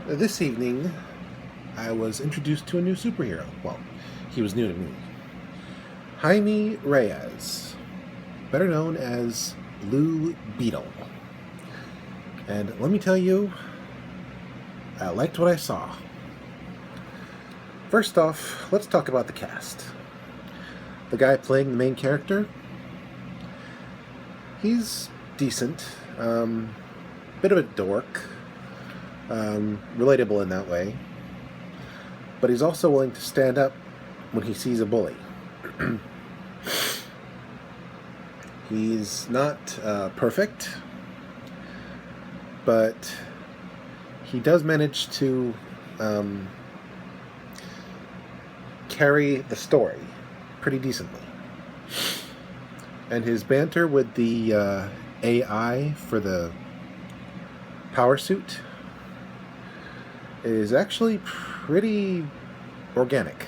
This evening, I was introduced to a new superhero. Well, he was new to me. Jaime Reyes, better known as Blue Beetle. And let me tell you, I liked what I saw. First off, let's talk about the cast. The guy playing the main character, he's decent. Bit of a dork. Relatable in that way. But he's also willing to stand up when he sees a bully. He's not perfect, but he does manage to carry the story pretty decently. And his banter with the AI for the power suit is actually pretty organic.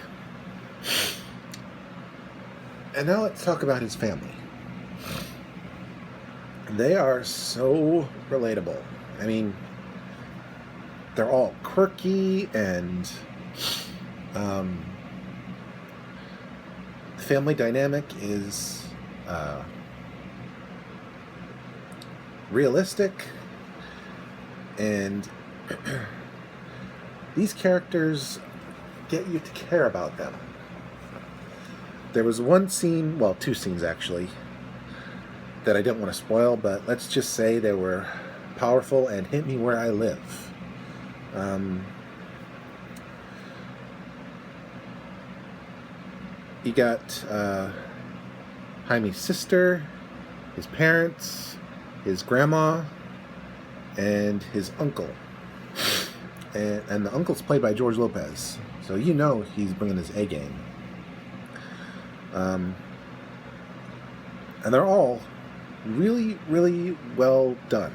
And now let's talk about his family. They are so relatable. I mean, they're all quirky, and the family dynamic is realistic, and these characters get you to care about them. There was one scene, well, two scenes actually, that I didn't want to spoil, but let's just say they were powerful and hit me where I live. You got Jaime's sister, his parents, his grandma, and his uncle. And the uncle's played by George Lopez, so you know he's bringing his A game. And they're all really, really well done.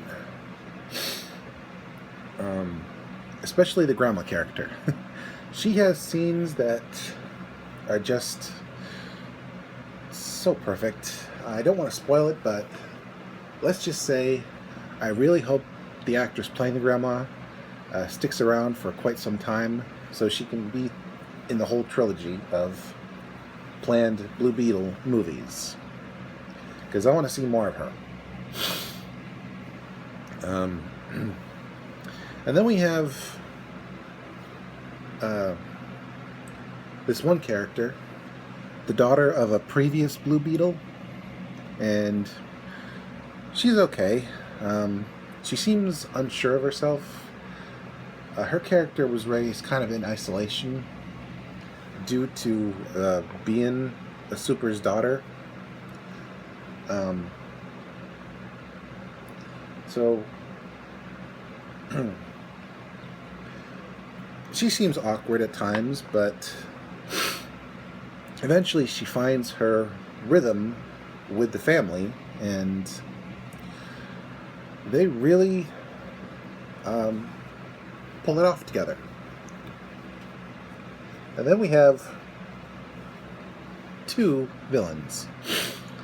Especially the grandma character. She has scenes that are just so perfect. I don't want to spoil it, but let's just say I really hope the actress playing the grandma sticks around for quite some time so she can be in the whole trilogy of planned Blue Beetle movies, because I want to see more of her. And then we have this one character, the daughter of a previous Blue Beetle, and she's okay. She seems unsure of herself. Her character was raised kind of in isolation due to being a super's daughter. So she seems awkward at times, but eventually she finds her rhythm with the family, and they really pull it off together. And then we have two villains.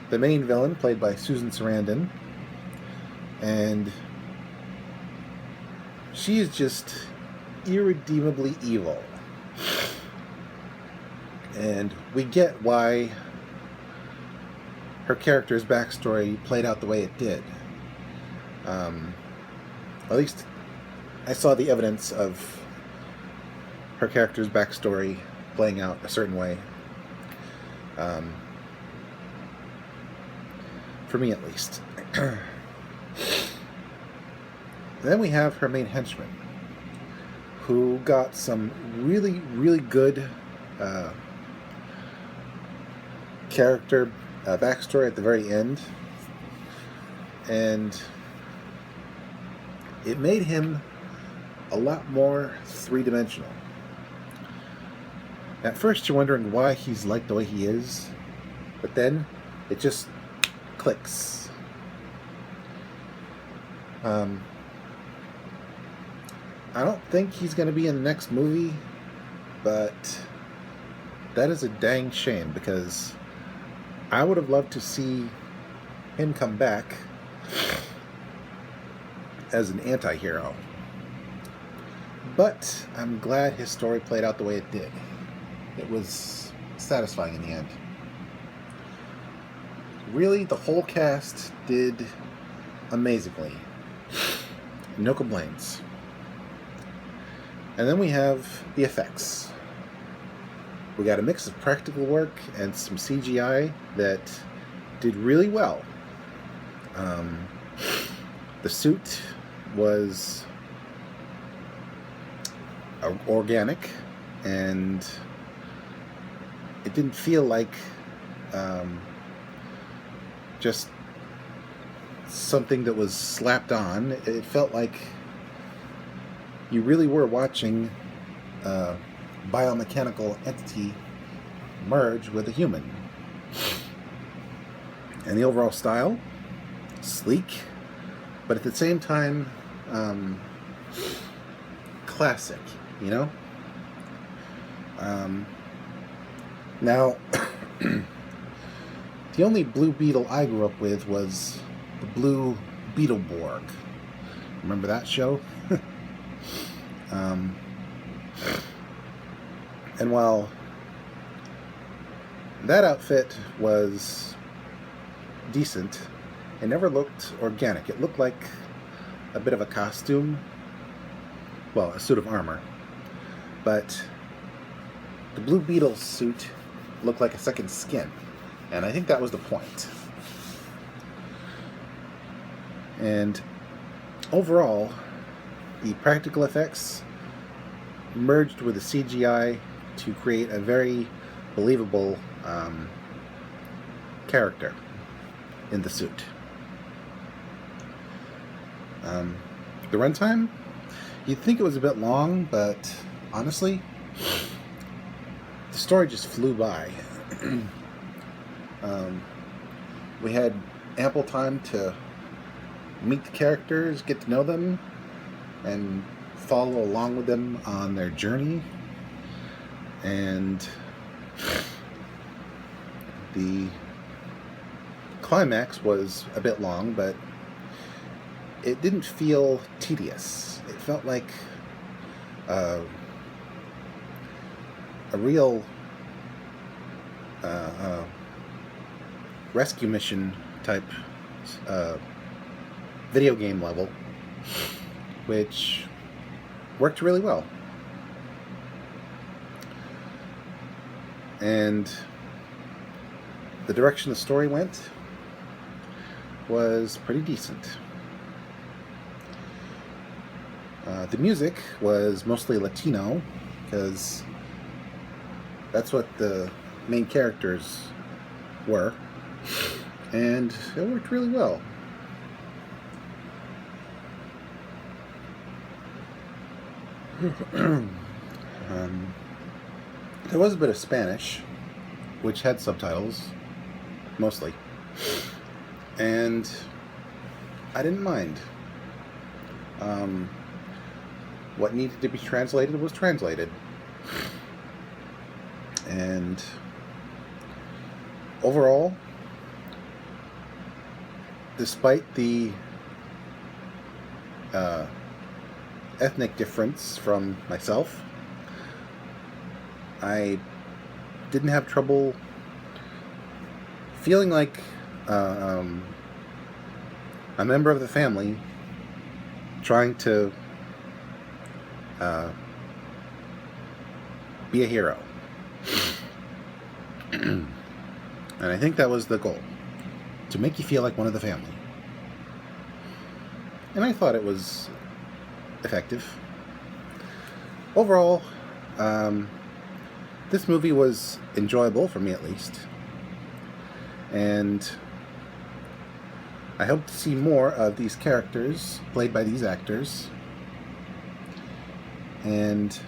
The main villain, played by Susan Sarandon, and she is just irredeemably evil. And we get why her character's backstory played out the way it did. At least I saw the evidence of her character's backstory playing out a certain way. For me, at least. Then we have her main henchman, who got some really, really good character backstory at the very end, and it made him a lot more three-dimensional. At first you're wondering why he's like the way he is, but then it just clicks. I don't think he's going to be in the next movie, but that is a dang shame, because I would have loved to see him come back as an anti-hero. But I'm glad his story played out the way it did. It was satisfying in the end. Really, the whole cast did amazingly. No complaints. And then we have the effects. We got a mix of practical work and some CGI that did really well. The suit was organic, and it didn't feel like just something that was slapped on. It felt like you really were watching a biomechanical entity merge with a human. And the overall style, sleek, but at the same time, classic, you know? Now, the only blue beetle I grew up with was the blue Beetleborg. Remember that show? And while that outfit was decent, it never looked organic. It looked like a bit of a costume. Well, a suit of armor. But the Blue Beetle suit looked like a second skin. And I think that was the point. And overall, the practical effects merged with the CGI to create a very believable character in the suit. The runtime, you'd think it was a bit long, but honestly, the story just flew by. We had ample time to meet the characters, get to know them, and follow along with them on their journey. And the climax was a bit long, but it didn't feel tedious. It felt like a real rescue mission type video game level, which worked really well. And the direction the story went was pretty decent. The music was mostly Latino, because that's what the main characters were, and it worked really well. There was a bit of Spanish, which had subtitles, mostly, and I didn't mind. What needed to be translated was translated. And overall, despite the ethnic difference from myself, I didn't have trouble feeling like a member of the family trying to be a hero. And I think that was the goal, to make you feel like one of the family. And I thought it was effective. Overall, this movie was enjoyable, for me at least. And I hope to see more of these characters played by these actors. And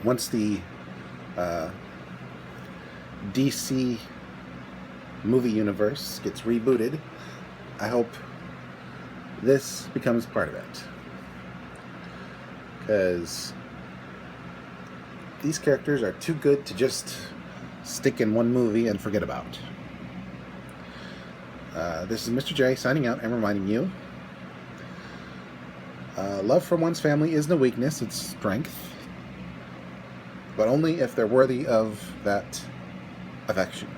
once the DC movie universe gets rebooted, I hope this becomes part of it. Because these characters are too good to just stick in one movie and forget about. This is Mr. J signing out and reminding you, Love from one's family isn't a weakness, it's strength. But only if they're worthy of that affection.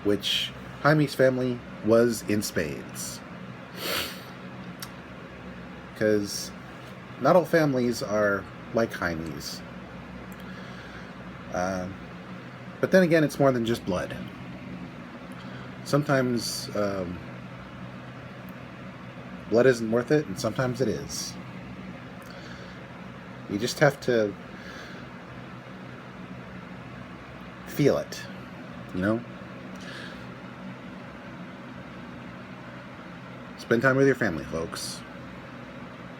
Which Jaime's family was in spades. Because not all families are like Jaime's. But then again, it's more than just blood. Sometimes blood isn't worth it, and sometimes it is. You just have to feel it, you know? Spend time with your family, folks.